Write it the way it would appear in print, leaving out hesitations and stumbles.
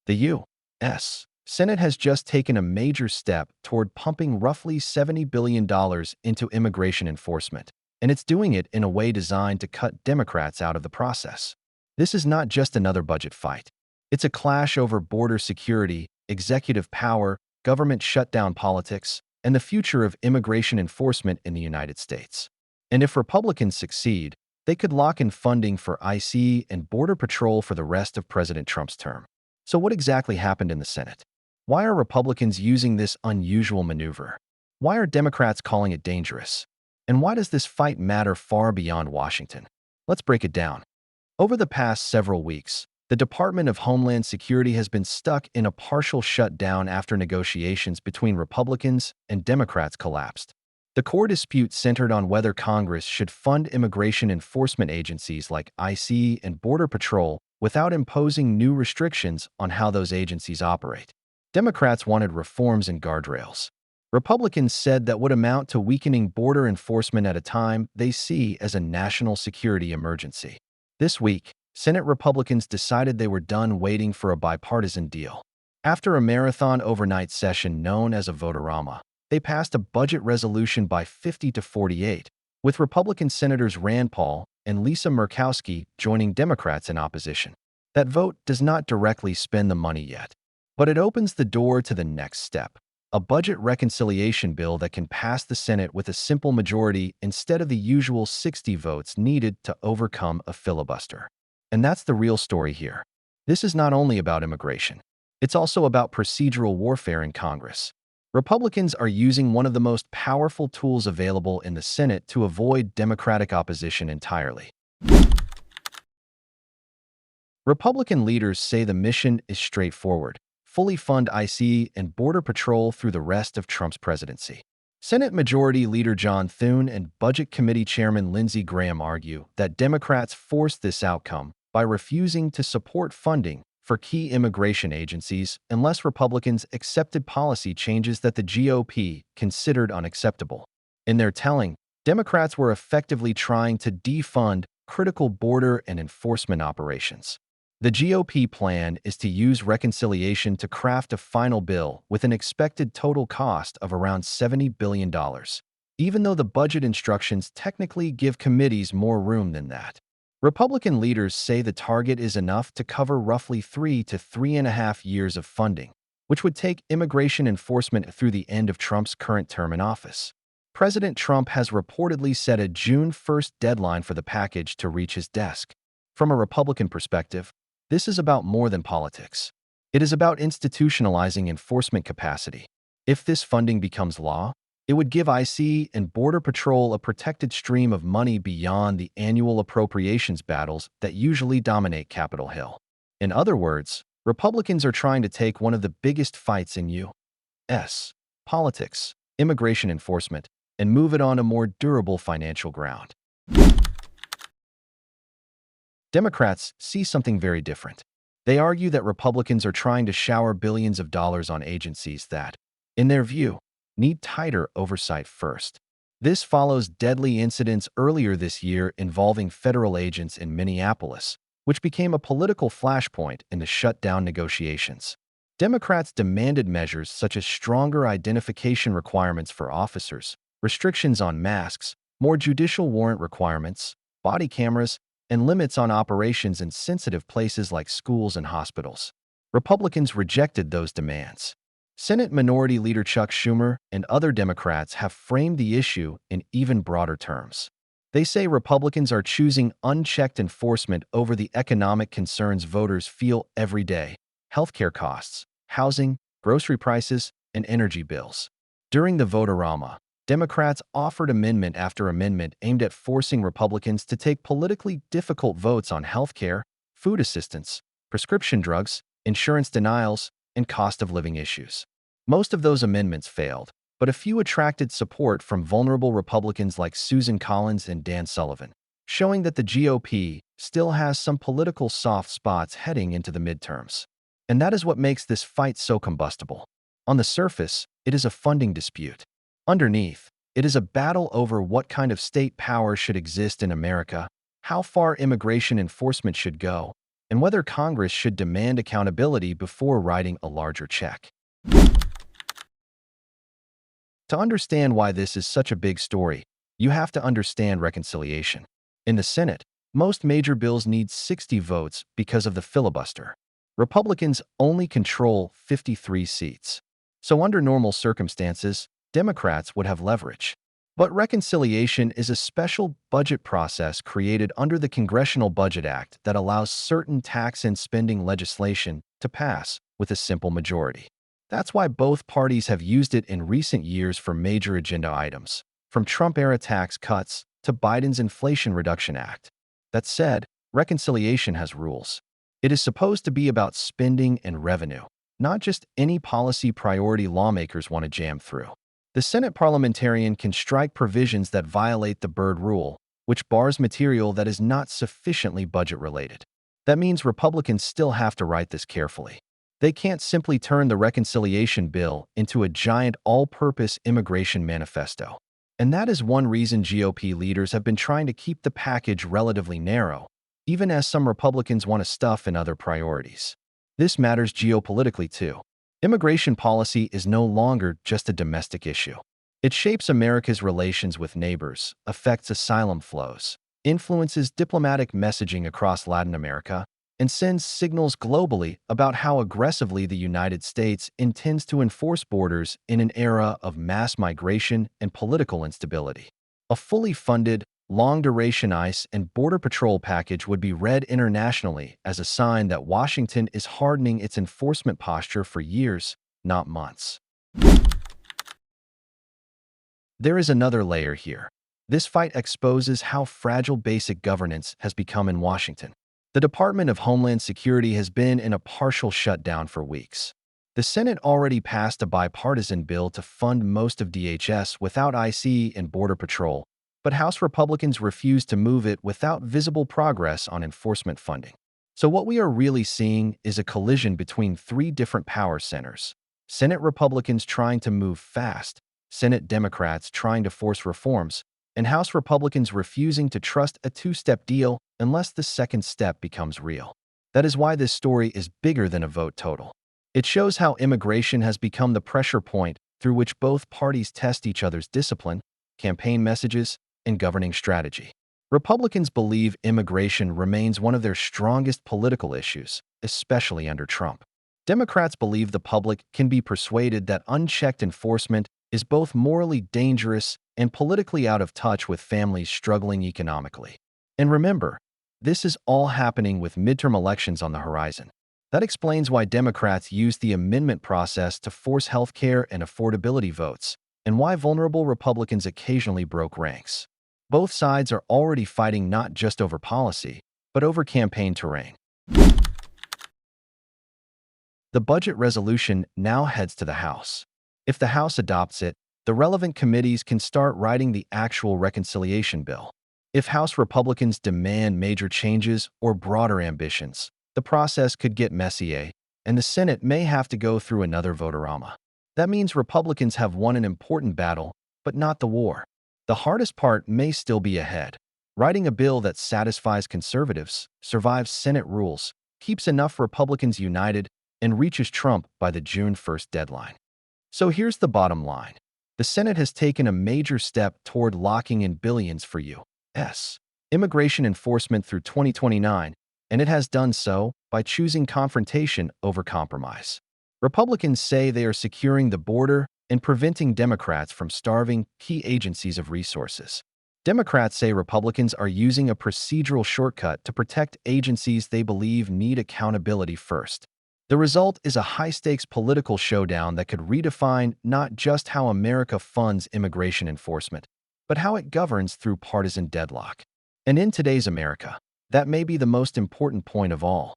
The U.S. Senate has just taken a major step toward pumping roughly $70 billion into immigration enforcement, and it's doing it in a way designed to cut Democrats out of the process. This is not just another budget fight. It's a clash over border security, executive power, government shutdown politics, and the future of immigration enforcement in the United States. And if Republicans succeed, they could lock in funding for ICE and Border Patrol for the rest of President Trump's term. So what exactly happened in the Senate? Why are Republicans using this unusual maneuver? Why are Democrats calling it dangerous? And why does this fight matter far beyond Washington? Let's break it down. Over the past several weeks, the Department of Homeland Security has been stuck in a partial shutdown after negotiations between Republicans and Democrats collapsed. The core dispute centered on whether Congress should fund immigration enforcement agencies like ICE and Border Patrol without imposing new restrictions on how those agencies operate. Democrats wanted reforms and guardrails. Republicans said that would amount to weakening border enforcement at a time they see as a national security emergency. This week, Senate Republicans decided they were done waiting for a bipartisan deal. After a marathon overnight session known as a vote-a-rama, they passed a budget resolution by 50 to 48, with Republican Senators Rand Paul and Lisa Murkowski joining Democrats in opposition. That vote does not directly spend the money yet, but it opens the door to the next step, a budget reconciliation bill that can pass the Senate with a simple majority instead of the usual 60 votes needed to overcome a filibuster. And that's the real story here. This is not only about immigration. It's also about procedural warfare in Congress. Republicans are using one of the most powerful tools available in the Senate to avoid Democratic opposition entirely. Republican leaders say the mission is straightforward: fully fund ICE and Border Patrol through the rest of Trump's presidency. Senate Majority Leader John Thune and Budget Committee Chairman Lindsey Graham argue that Democrats forced this outcome by refusing to support funding for key immigration agencies unless Republicans accepted policy changes that the GOP considered unacceptable. In their telling, Democrats were effectively trying to defund critical border and enforcement operations. The GOP plan is to use reconciliation to craft a final bill with an expected total cost of around $70 billion, even though the budget instructions technically give committees more room than that. Republican leaders say the target is enough to cover roughly 3 to 3.5 years of funding, which would take immigration enforcement through the end of Trump's current term in office. President Trump has reportedly set a June 1st deadline for the package to reach his desk. From a Republican perspective, this is about more than politics. It is about institutionalizing enforcement capacity. If this funding becomes law, it would give ICE and Border Patrol a protected stream of money beyond the annual appropriations battles that usually dominate Capitol Hill. In other words, Republicans are trying to take one of the biggest fights in U.S. politics, immigration enforcement, and move it on a more durable financial ground. Democrats see something very different. They argue that Republicans are trying to shower billions of dollars on agencies that, in their view, need tighter oversight first. This follows deadly incidents earlier this year involving federal agents in Minneapolis, which became a political flashpoint in the shutdown negotiations. Democrats demanded measures such as stronger identification requirements for officers, restrictions on masks, more judicial warrant requirements, body cameras, and limits on operations in sensitive places like schools and hospitals. Republicans rejected those demands. Senate Minority Leader Chuck Schumer and other Democrats have framed the issue in even broader terms. They say Republicans are choosing unchecked enforcement over the economic concerns voters feel every day: healthcare costs, housing, grocery prices, and energy bills. During the vote-a-rama, Democrats offered amendment after amendment aimed at forcing Republicans to take politically difficult votes on healthcare, food assistance, prescription drugs, insurance denials, and cost of living issues. Most of those amendments failed, but a few attracted support from vulnerable Republicans like Susan Collins and Dan Sullivan, showing that the GOP still has some political soft spots heading into the midterms. And that is what makes this fight so combustible. On the surface, it is a funding dispute. Underneath, it is a battle over what kind of state power should exist in America, how far immigration enforcement should go, and whether Congress should demand accountability before writing a larger check. To understand why this is such a big story, you have to understand reconciliation. In the Senate, most major bills need 60 votes because of the filibuster. Republicans only control 53 seats. So under normal circumstances, Democrats would have leverage. But reconciliation is a special budget process created under the Congressional Budget Act that allows certain tax and spending legislation to pass with a simple majority. That's why both parties have used it in recent years for major agenda items, from Trump-era tax cuts to Biden's Inflation Reduction Act. That said, reconciliation has rules. It is supposed to be about spending and revenue, not just any policy priority lawmakers want to jam through. The Senate parliamentarian can strike provisions that violate the Byrd Rule, which bars material that is not sufficiently budget-related. That means Republicans still have to write this carefully. They can't simply turn the reconciliation bill into a giant all-purpose immigration manifesto. And that is one reason GOP leaders have been trying to keep the package relatively narrow, even as some Republicans want to stuff in other priorities. This matters geopolitically too. Immigration policy is no longer just a domestic issue. It shapes America's relations with neighbors, affects asylum flows, influences diplomatic messaging across Latin America, and sends signals globally about how aggressively the United States intends to enforce borders in an era of mass migration and political instability. A fully funded, long-duration ICE and Border Patrol package would be read internationally as a sign that Washington is hardening its enforcement posture for years, not months. There is another layer here. This fight exposes how fragile basic governance has become in Washington. The Department of Homeland Security has been in a partial shutdown for weeks. The Senate already passed a bipartisan bill to fund most of DHS without ICE and Border Patrol, but House Republicans refused to move it without visible progress on enforcement funding. So what we are really seeing is a collision between three different power centers. Senate Republicans trying to move fast, Senate Democrats trying to force reforms, and House Republicans refusing to trust a two-step deal unless the second step becomes real. That is why this story is bigger than a vote total. It shows how immigration has become the pressure point through which both parties test each other's discipline, campaign messages, and governing strategy. Republicans believe immigration remains one of their strongest political issues, especially under Trump. Democrats believe the public can be persuaded that unchecked enforcement is both morally dangerous and politically out of touch with families struggling economically. And remember, this is all happening with midterm elections on the horizon. That explains why Democrats use the amendment process to force health care and affordability votes, and why vulnerable Republicans occasionally broke ranks. Both sides are already fighting not just over policy, but over campaign terrain. The budget resolution now heads to the House. If the House adopts it, the relevant committees can start writing the actual reconciliation bill. If House Republicans demand major changes or broader ambitions, the process could get messy, and the Senate may have to go through another vote-a-rama. That means Republicans have won an important battle, but not the war. The hardest part may still be ahead. Writing a bill that satisfies conservatives, survives Senate rules, keeps enough Republicans united, and reaches Trump by the June 1st deadline. So here's the bottom line. The Senate has taken a major step toward locking in billions for U.S. immigration enforcement through 2029, and it has done so by choosing confrontation over compromise. Republicans say they are securing the border and preventing Democrats from starving key agencies of resources. Democrats say Republicans are using a procedural shortcut to protect agencies they believe need accountability first. The result is a high-stakes political showdown that could redefine not just how America funds immigration enforcement, but how it governs through partisan deadlock. And in today's America, that may be the most important point of all.